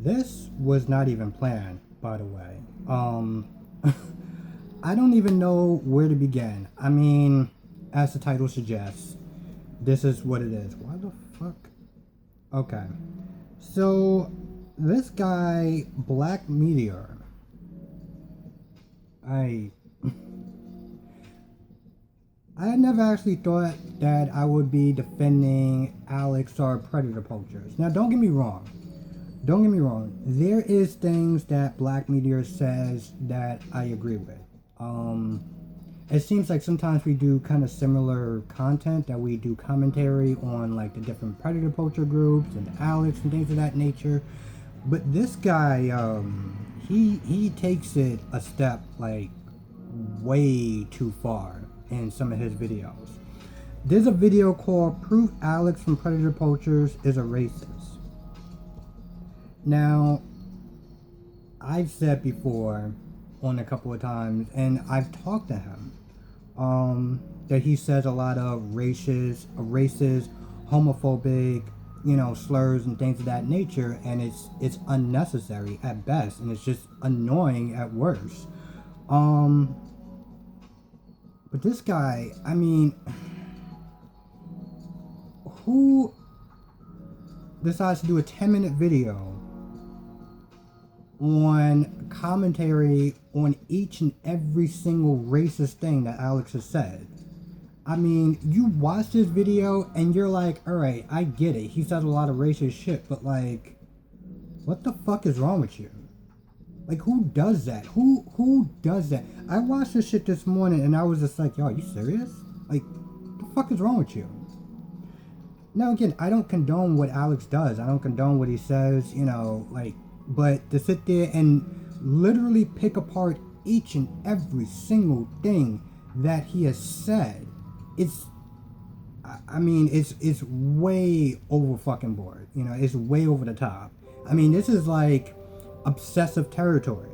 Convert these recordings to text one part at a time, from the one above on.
This was not even planned, by the way. I don't even know where to begin. I mean, as the title suggests, this is what it is. Why the fuck? Okay. So, this guy, Black Meteor, I had never actually thought that I would be defending Alex or Predator Poachers. Now, don't get me wrong. Don't get me wrong. There is things that Black Meteor says that I agree with. It seems like sometimes we do kind of similar content, that we do commentary on like the different Predator Poacher groups and Alex and things of that nature. But this guy, he takes it a step like way too far in some of his videos. There's a video called "Proof Alex from Predator Poachers is a Racist." Now, I've said before on a couple of times, and I've talked to him, that he says a lot of racist, homophobic, slurs and things of that nature, and it's unnecessary at best, and it's just annoying at worst. But this guy, I mean, who decides to do a 10-minute video on commentary on each and every single racist thing that Alex has said? I mean, you watch this video and you're like, alright, I get it. He says a lot of racist shit, but like, what the fuck is wrong with you? Like, who does that? Who does that? I watched this shit this morning and I was just like, yo, are you serious? Like, what the fuck is wrong with you? Now again, I don't condone what Alex does. I don't condone what he says, but to sit there and literally pick apart each and every single thing that he has said, it's way over fucking board. It's way over the top. I mean, this is like obsessive territory.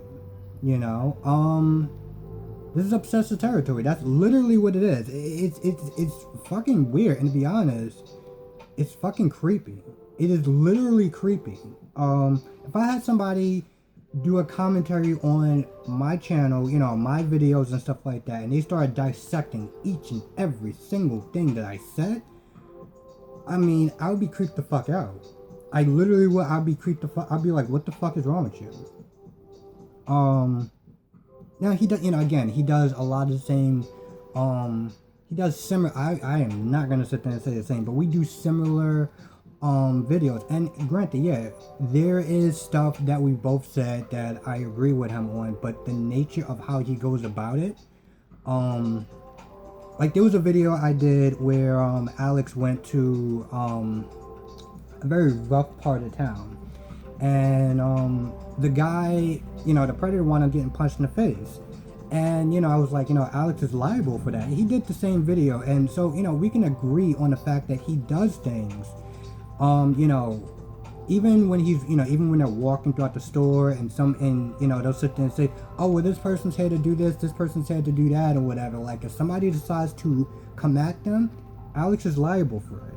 This is obsessive territory. That's literally what it is. It's fucking weird, and to be honest, it's fucking creepy. It is literally creepy. If I had somebody do a commentary on my channel, my videos and stuff like that, and they started dissecting each and every single thing that I said, I mean, I would be creeped the fuck out. I literally would. I'd be creeped the fuck. I'd be like, what the fuck is wrong with you? Now he does, again, he does a lot of the same, he does similar, I am not going to sit there and say the same, but we do similar videos. And granted, yeah, there is stuff that we both said that I agree with him on, but the nature of how he goes about it, like there was a video I did where Alex went to a very rough part of town, and the guy, the Predator wound up getting punched in the face. And, I was like, Alex is liable for that. He did the same video. And so, we can agree on the fact that he does things, even when he's, even when they're walking throughout the store and they'll sit there and say, oh, well, this person's here to do this person's here to do that, or whatever. Like, if somebody decides to come at them, Alex is liable for it.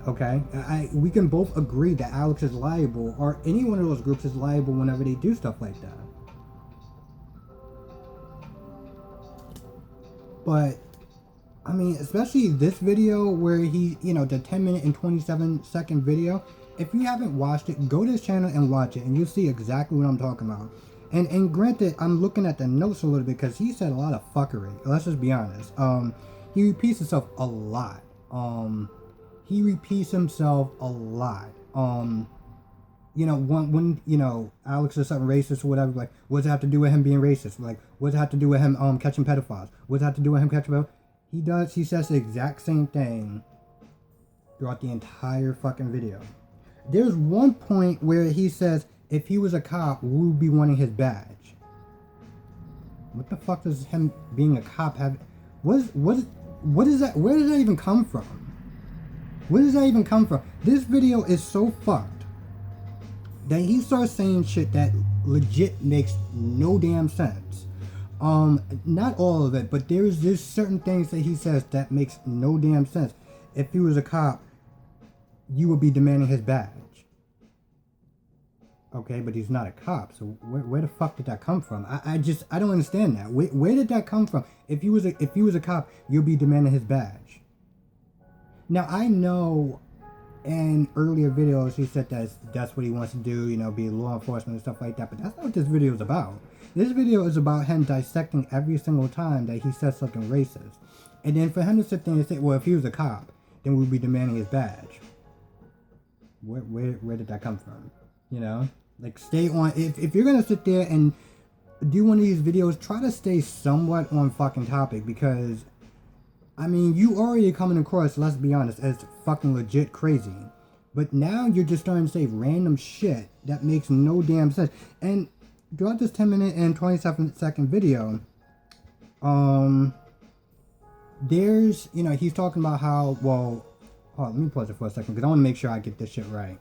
Okay? We can both agree that Alex is liable, or any one of those groups is liable whenever they do stuff like that. But, I mean, especially this video where he, the 10-minute and 27-second video, if you haven't watched it, go to his channel and watch it, and you'll see exactly what I'm talking about. And granted, I'm looking at the notes a little bit, because he said a lot of fuckery. Let's just be honest. He repeats himself a lot. When Alex says something racist or whatever, like, what does it have to do with him being racist? Like, what does it have to do with him catching pedophiles? What does it have to do with him catching pedophiles? He says the exact same thing throughout the entire fucking video. There's one point where he says, if he was a cop, we would be wanting his badge. What the fuck does him being a cop have? What is that? Where does that even come from? Where does that even come from? This video is so fucked that he starts saying shit that legit makes no damn sense. Not all of it, but there's certain things that he says that makes no damn sense. If he was a cop, you would be demanding his badge. Okay, but he's not a cop. So where the fuck did that come from? I don't understand that. Where did that come from? If he was a cop, you'll be demanding his badge. Now I know in earlier videos he said that's what he wants to do, you know, be law enforcement and stuff like that, but that's not what this video is about. This video is about him dissecting every single time that he says something racist. And then for him to sit there and say, well, if he was a cop, then we'd be demanding his badge. Where did that come from? You know? Like, stay on, if you're gonna sit there and do one of these videos, try to stay somewhat on fucking topic, because I mean, you already coming across, let's be honest, as fucking legit crazy. But now you're just starting to say random shit that makes no damn sense. And throughout this 10-minute and 27-second video, there's, you know, he's talking about how, well, hold on, let me pause it for a second, because I want to make sure I get this shit right.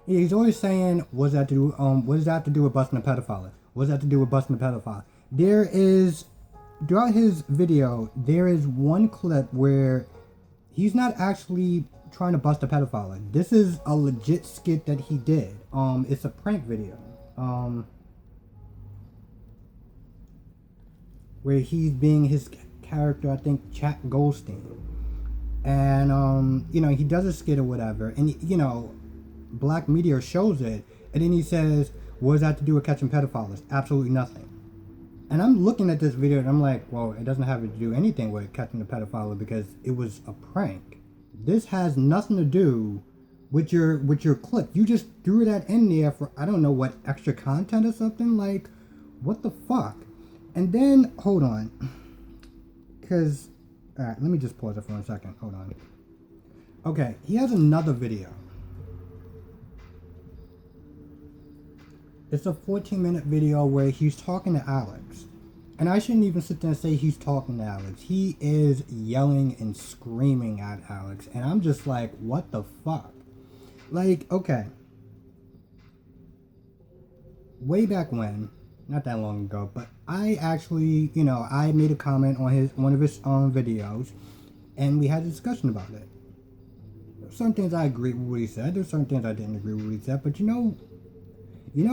Yeah, he's always saying, what does that have to do with busting a pedophile? What does that have to do with busting a pedophile? There is, throughout his video, there is one clip where he's not actually trying to bust a pedophile. This is a legit skit that he did. It's a prank video. Where he's being his character, I think, Chap Goldstein. And, you know, he does a skit or whatever. And, you know, Black Meteor shows it. And then he says, what does that have to do with catching pedophiles? Absolutely nothing. And I'm looking at this video and I'm like, well, it doesn't have to do anything with catching a pedophile because it was a prank. This has nothing to do with your clip. You just threw that in there for, I don't know what, extra content or something? Like, what the fuck? And then, hold on. Because, alright, let me just pause it for a second. Hold on. Okay, he has another video. It's a 14-minute video where he's talking to Alex. And I shouldn't even sit there and say he's talking to Alex. He is yelling and screaming at Alex. And I'm just like, what the fuck? Like, okay. Way back when, not that long ago, but I actually, you know, I made a comment on one of his own videos. And we had a discussion about it. There's certain things I agree with what he said. There's certain things I didn't agree with what he said. But you know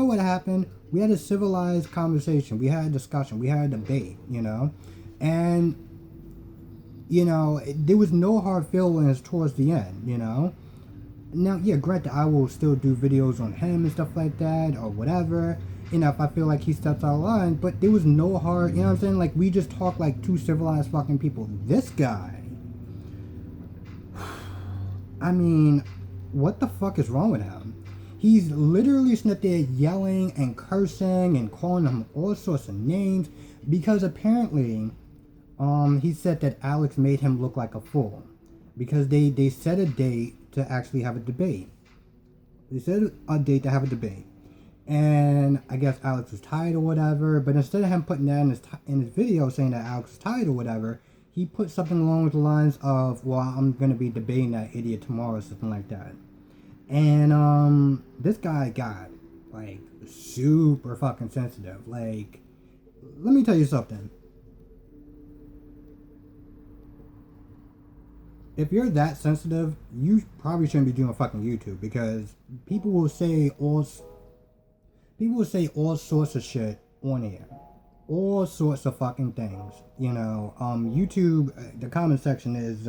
what happened? We had a civilized conversation. We had a discussion. We had a debate, you know? And, you know, there was no hard feelings towards the end, you know? Now, yeah, granted, I will still do videos on him and stuff like that or whatever, you know, if I feel like he steps out of line. But there was no hard, you know what I'm saying? Like, we just talk like two civilized fucking people. This guy, I mean, what the fuck is wrong with him? He's literally sitting there yelling and cursing and calling him all sorts of names because apparently he said that Alex made him look like a fool because they set a date to actually have a debate. They set a date to have a debate. And I guess Alex was tired or whatever, but instead of him putting that in his video saying that Alex was tired or whatever, he put something along the lines of, well, I'm going to be debating that idiot tomorrow or something like that. And this guy got like super fucking sensitive. Like, let me tell you something. If you're that sensitive, you probably shouldn't be doing fucking YouTube because people will say all sorts of shit on here. All sorts of fucking things. You know, YouTube, the comment section is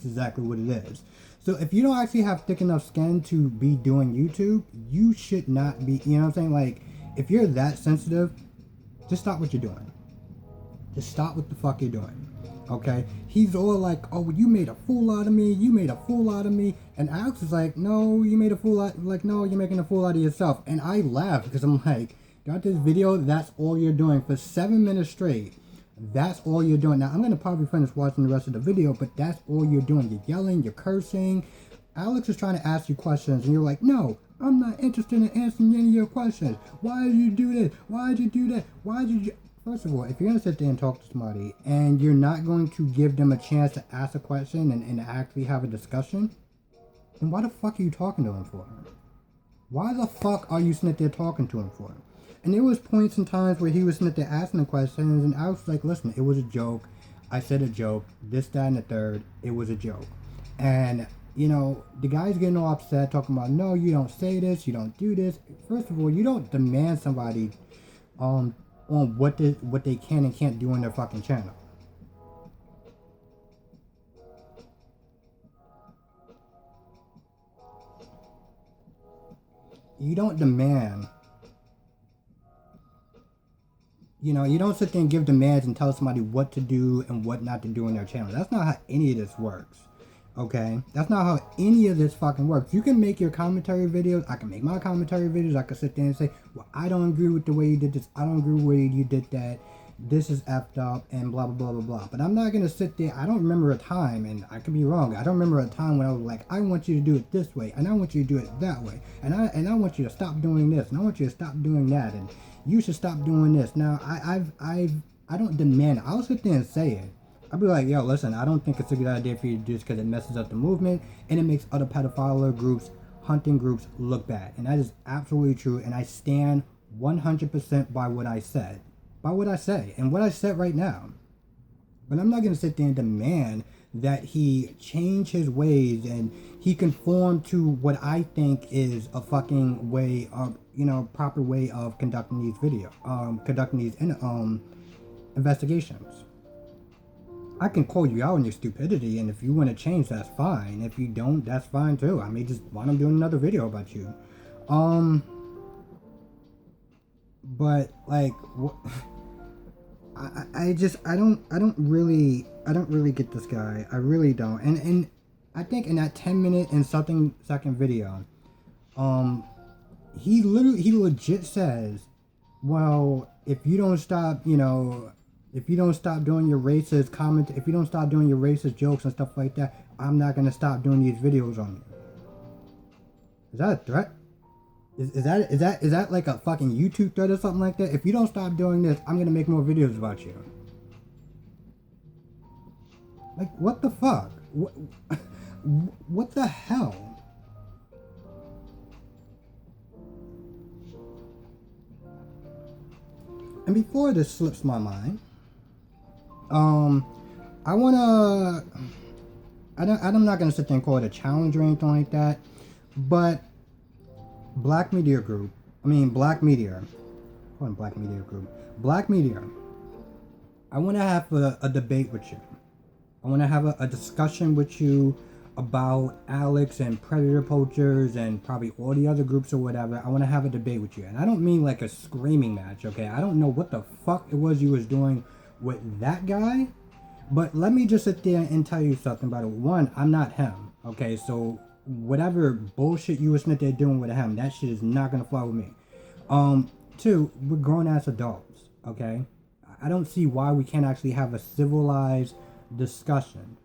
exactly what it is. So if you don't actually have thick enough skin to be doing YouTube, you should not be, you know what I'm saying? Like, if you're that sensitive, just stop what you're doing. Just stop what the fuck you're doing. Okay? He's all like, oh, you made a fool out of me. You made a fool out of me. And Alex is like, no, you made a fool out, like, no, you're making a fool out of yourself. And I laugh because I'm like, got this video, that's all you're doing for 7 minutes straight. That's all you're doing. Now, I'm going to probably finish watching the rest of the video, but that's all you're doing. You're yelling, you're cursing. Alex is trying to ask you questions, and you're like, no, I'm not interested in answering any of your questions. Why did you do this? Why did you do that? Why did you... First of all, if you're going to sit there and talk to somebody, and you're not going to give them a chance to ask a question and actually have a discussion, then why the fuck are you talking to him for? Why the fuck are you sitting there talking to him for? And there was points and times where he was sitting there asking the questions, and I was like, listen, it was a joke. I said a joke. This, that, and the third. It was a joke. And you know, the guy's getting all upset, talking about, no, you don't say this, you don't do this. First of all, you don't demand somebody on what they can and can't do on their fucking channel. You don't demand. You know, you don't sit there and give demands and tell somebody what to do and what not to do on their channel. That's not how any of this works. Okay? That's not how any of this fucking works. You can make your commentary videos. I can make my commentary videos. I can sit there and say, well, I don't agree with the way you did this. I don't agree with the way you did that. This is effed up and blah, blah, blah, blah, blah. But I'm not going to sit there. I don't remember a time, and I could be wrong. I don't remember a time when I was like, I want you to do it this way, and I want you to do it that way. And I want you to stop doing this, and I want you to stop doing that, and you should stop doing this. Now, I don't demand it. I'll sit there and say it. I'll be like, yo, listen, I don't think it's a good idea for you to do this because it messes up the movement and it makes other pedophile groups, hunting groups look bad. And that is absolutely true. And I stand 100% by what I said, by what I say, and what I said right now. But I'm not going to sit there and demand that he change his ways and he conform to what I think is a fucking way of, you know, proper way of conducting these conducting these investigations. I can call you out on your stupidity, and if you want to change, that's fine. If you don't, that's fine too. I may just want to do another video about you. But like, I don't really get this guy. I really don't. And I think in that 10-minute and something second video, he legit says, well, if you don't stop, you know, if you don't stop doing your racist comment, if you don't stop doing your racist jokes and stuff like that, I'm not gonna stop doing these videos on you. Is that a threat? Is that like a fucking YouTube threat or something like that? If you don't stop doing this, I'm gonna make more videos about you. Like, what the fuck? What the hell? And before this slips my mind, I'm not gonna sit there and call it a challenge or anything like that, but Black Meteor, Black Meteor, I want to have a debate with you. I want to have a discussion with you about Alex and Predator Poachers and probably all the other groups or whatever. I want to have a debate with you. And I don't mean like a screaming match, okay? I don't know what the fuck it was you was doing with that guy, but let me just sit there and tell you something about it. One, I'm not him, okay? So whatever bullshit you was sitting there doing with him, that shit is not gonna fly with me. Two, we're grown ass adults, okay? I don't see why we can't actually have a civilized discussion,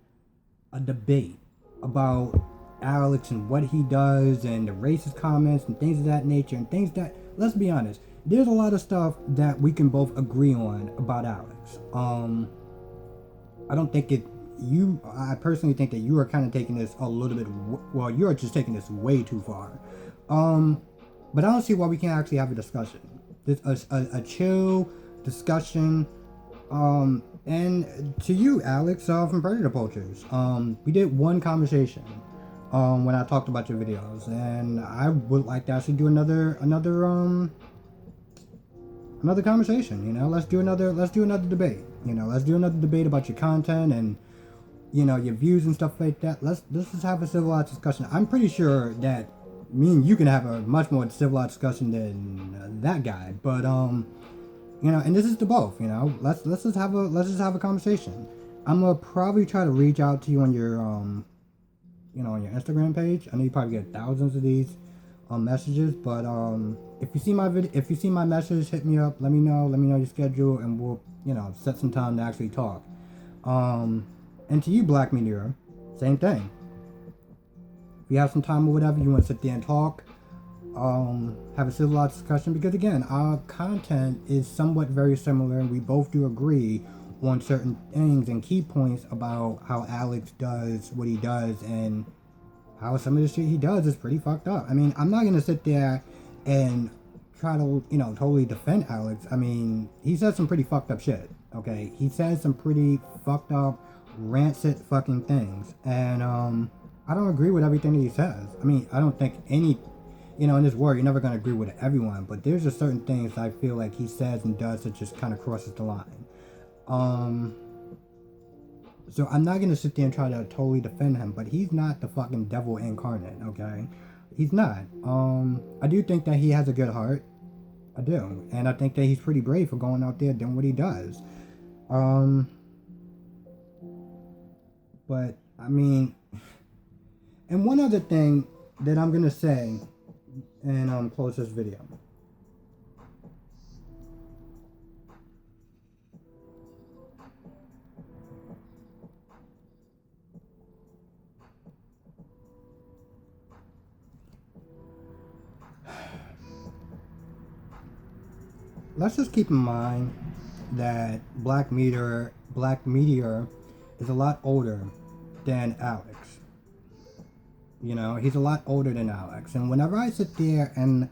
a debate about Alex and what he does and the racist comments and things of that nature and things that, let's be honest, there's a lot of stuff that we can both agree on about Alex. I don't think I personally think that you are kind of taking this a little bit, well, you're just taking this way too far. But I don't see why we can't actually have a discussion. A chill discussion. And to you, Alex, from Predator Poachers, we did one conversation when I talked about your videos, and I would like to actually do another conversation. You know, let's do another debate. You know, let's do another debate about your content and, you know, your views and stuff like that. Let's just have a civilized discussion. I'm pretty sure that me and you can have a much more civilized discussion than that guy. But you know, and this is to both. You know, let's just have a conversation. I'm gonna probably try to reach out to you on your you know, on your Instagram page. I know you probably get thousands of these messages, but if you see my message, hit me up. Let me know your schedule, and we'll, you know, set some time to actually talk. And to you, Black Meteor, same thing. If you have some time or whatever, you want to sit there and talk, have a civilized discussion, because again, our content is somewhat very similar, and we both do agree on certain things and key points about how Alex does what he does and how some of the shit he does is pretty fucked up. I mean, I'm not gonna sit there and try to, you know, totally defend Alex. I mean, he says some pretty fucked up shit, okay? He says some pretty fucked up, rancid fucking things. And I don't agree with everything that he says. I mean, I don't think any, in this world, you're never going to agree with everyone, but there's just certain things I feel like he says and does that just kind of crosses the line. So I'm not going to sit there and try to totally defend him, but he's not the fucking devil incarnate, okay? He's not. I do think that he has a good heart. I do. And I think that he's pretty brave for going out there doing what he does. But, I mean, and one other thing that I'm going to say and close this video. Let's just keep in mind that Black Meteor is a lot older than Alex. He's a lot older than Alex. And whenever I sit there and,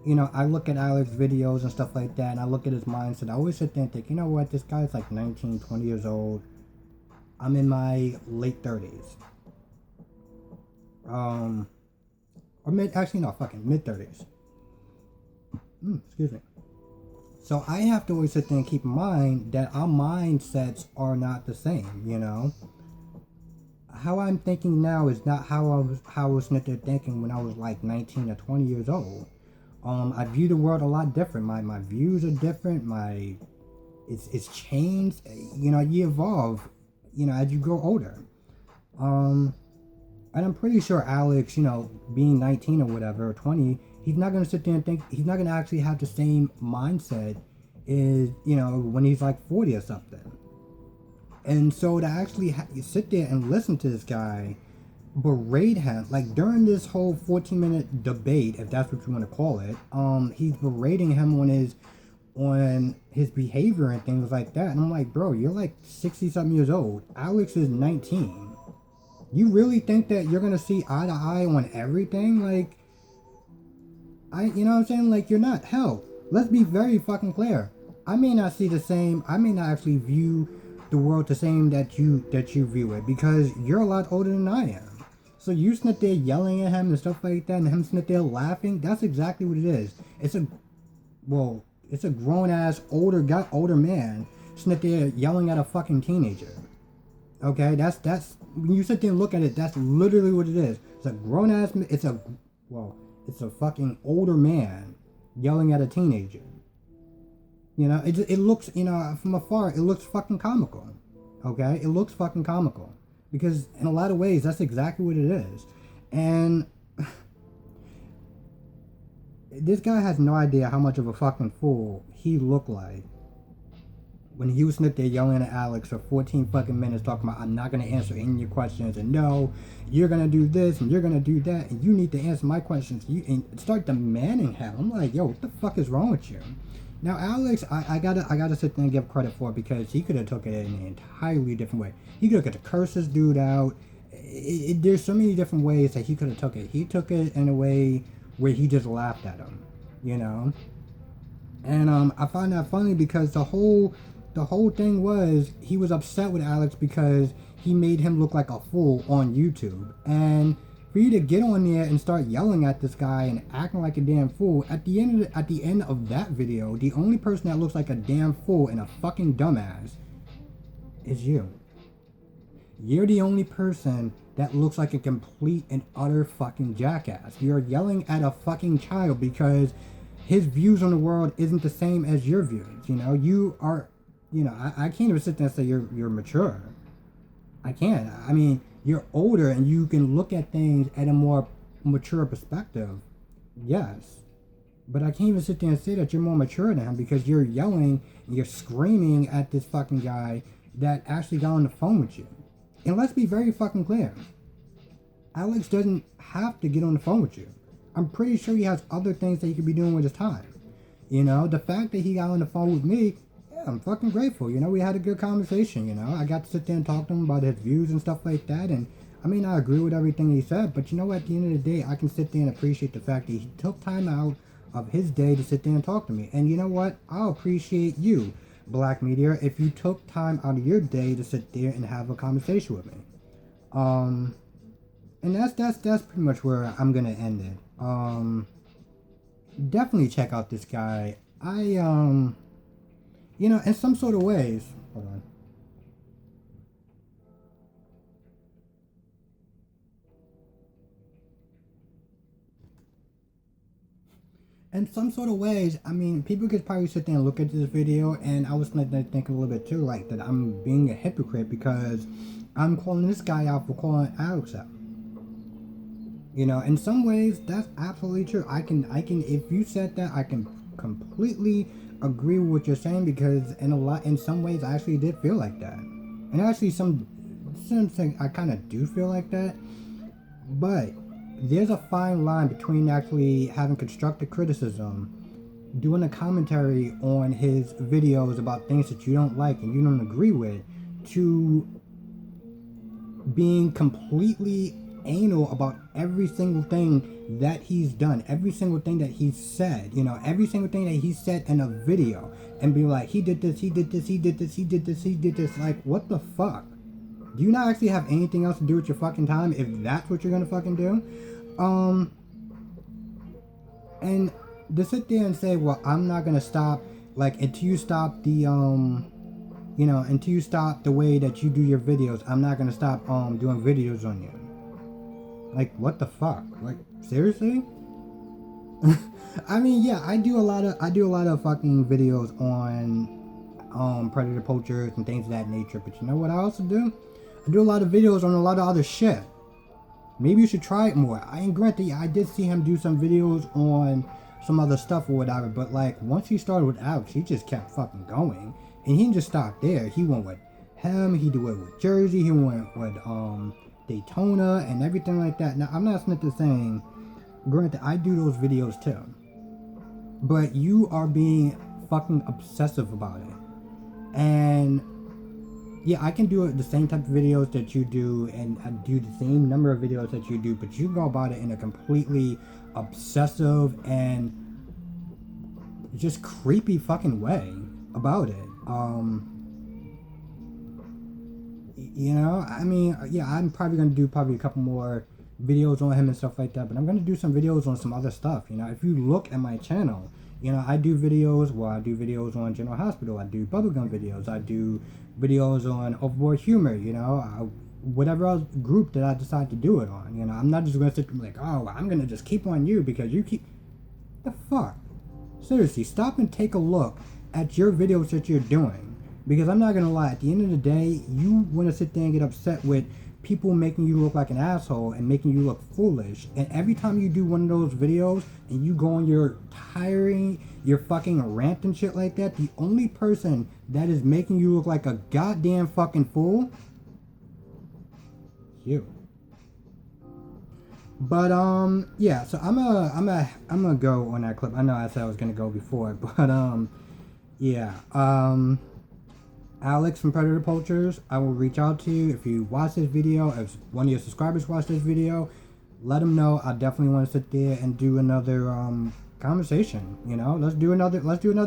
I look at Alex's videos and stuff like that, and I look at his mindset, I always sit there and think, you know what, this guy's like 19, 20 years old. I'm in my late 30s. Or mid 30s. Excuse me. So I have to always sit there and keep in mind that our mindsets are not the same, How I'm thinking now is not how I was sitting there thinking when I was like 19 or 20 years old. I view the world a lot different. My views are different. It's changed. You evolve, as you grow older. And I'm pretty sure Alex, being 19 or whatever, or 20, he's not going to sit there and think, he's not going to actually have the same mindset as, when he's like 40 or something. And so to actually sit there and listen to this guy berate him, like during this whole 14-minute debate, if that's what you want to call it, he's berating him on his behavior and things like that. And I'm like, bro, you're like 60-something years old. Alex is 19. You really think that you're going to see eye to eye on everything? Like, you know what I'm saying? Like, you're not. Hell, let's be very fucking clear. I may not see the same, I may not actually view the world the same that you view it, because you're a lot older than I am. So you sitting there yelling at him and stuff like that, and him sitting there laughing, that's exactly what it is. It's a grown-ass, older man sitting there yelling at a fucking teenager. Okay, that's when you sit there and look at it, that's literally what it is. It's a grown-ass, it's a fucking older man yelling at a teenager. It looks, from afar, it looks fucking comical. Okay? It looks fucking comical. Because in a lot of ways, that's exactly what it is. And this guy has no idea how much of a fucking fool he looked like when he was sitting there yelling at Alex for 14 fucking minutes talking about, I'm not going to answer any of your questions, and no, you're going to do this, and you're going to do that, and you need to answer my questions, and start demanding him. I'm like, yo, what the fuck is wrong with you? Now, Alex, I gotta sit there and give credit for it, because he could have took it in an entirely different way. He could have cursed this dude out. There's so many different ways that he could have took it. He took it in a way where he just laughed at him, And I find that funny, because the whole thing was, he was upset with Alex because he made him look like a fool on YouTube. And for you to get on there and start yelling at this guy and acting like a damn fool, at the end of that video, the only person that looks like a damn fool and a fucking dumbass is you. You're the only person that looks like a complete and utter fucking jackass. You're yelling at a fucking child because his views on the world isn't the same as your views. You are, I can't even sit there and say you're mature. I can't. I mean, you're older and you can look at things at a more mature perspective. Yes. But I can't even sit there and say that you're more mature than him, because you're yelling and you're screaming at this fucking guy that actually got on the phone with you. And let's be very fucking clear. Alex doesn't have to get on the phone with you. I'm pretty sure he has other things that he could be doing with his time. The fact that he got on the phone with me, yeah, I'm fucking grateful. We had a good conversation, I got to sit there and talk to him about his views and stuff like that. And I may not agree with everything he said, but at the end of the day, I can sit there and appreciate the fact that he took time out of his day to sit there and talk to me. And you know what? I'll appreciate you, Black Meteor, if you took time out of your day to sit there and have a conversation with me. And that's pretty much where I'm gonna end it. Definitely check out this guy. In some sort of ways. Hold on. In some sort of ways, I mean, people could probably sit there and look at this video, and I was going to think a little bit too, like that I'm being a hypocrite because I'm calling this guy out for calling Alex out. In some ways, that's absolutely true. I can, if you said that, I can completely agree with what you're saying because in some ways, I actually did feel like that, and actually some things I kind of do feel like that, but there's a fine line between actually having constructive criticism, doing a commentary on his videos about things that you don't like and you don't agree with, to being completely anal about every single thing that he's done, every single thing that he's said, every single thing that he said in a video, and be like, he did this, he did this, he did this, he did this, he did this. Like, what the fuck? Do you not actually have anything else to do with your fucking time if that's what you're gonna fucking do? And to sit there and say, well, I'm not gonna stop, like, until you stop the, until you stop the way that you do your videos, I'm not gonna stop, doing videos on you. Like, what the fuck? Like, seriously? I mean, yeah, I do a lot of fucking videos on, predator poachers and things of that nature, but you know what I also do? I do a lot of videos on a lot of other shit. Maybe you should try it more. I ain't granted, I did see him do some videos on some other stuff or whatever, but like, once he started with Alex, he just kept fucking going. And he didn't just stop there. He went with him, he did it with Jersey, he went with, Daytona and everything like that. Now, I'm not saying, granted, I do those videos too. But you are being fucking obsessive about it. And yeah, I can do the same type of videos that you do, and I do the same number of videos that you do, but you go about it in a completely obsessive and just creepy fucking way about it. I mean, yeah, I'm probably going to do a couple more videos on him and stuff like that, but I'm going to do some videos on some other stuff. If you look at my channel, I do videos on General Hospital, I do bubblegum videos, I do videos on Overboard Humor, whatever else group that I decide to do it on. I'm not just going to sit there and be like, oh, I'm going to just keep on you because you keep... The fuck? Seriously, stop and take a look at your videos that you're doing. Because I'm not going to lie, at the end of the day, you want to sit there and get upset with people making you look like an asshole and making you look foolish. And every time you do one of those videos and you go on your fucking rant and shit like that, the only person that is making you look like a goddamn fucking fool, you. But yeah, so I'm gonna go on that clip. I know I said I was gonna go before, but yeah, Alex from Predator Poachers, I will reach out to you if you watch this video. If one of your subscribers watch this video, let them know. I definitely want to sit there and do another conversation. Let's do another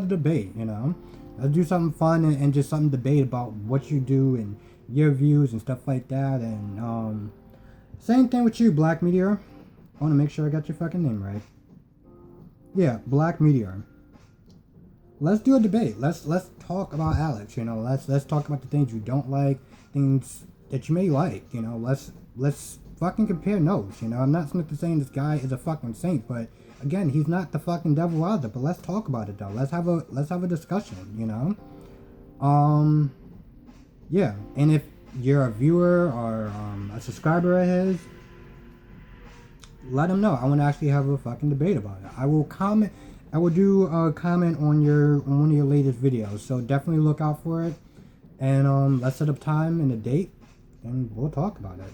debate. Let's do something fun and just something debate about what you do and your views and stuff like that. And same thing with you, Black Meteor. I want to make sure I got your fucking name right. Yeah, Black Meteor. Let's do a debate. Let's talk about Alex. Let's talk about the things you don't like, things that you may like. Let's fucking compare notes. I'm not saying this guy is a fucking saint, but again, he's not the fucking devil either. But let's talk about it though. Let's have a discussion. Yeah. And if you're a viewer or a subscriber of his, let him know. I want to actually have a fucking debate about it. I will do a comment on one of your latest videos, so definitely look out for it. And let's set up time and a date, and we'll talk about it.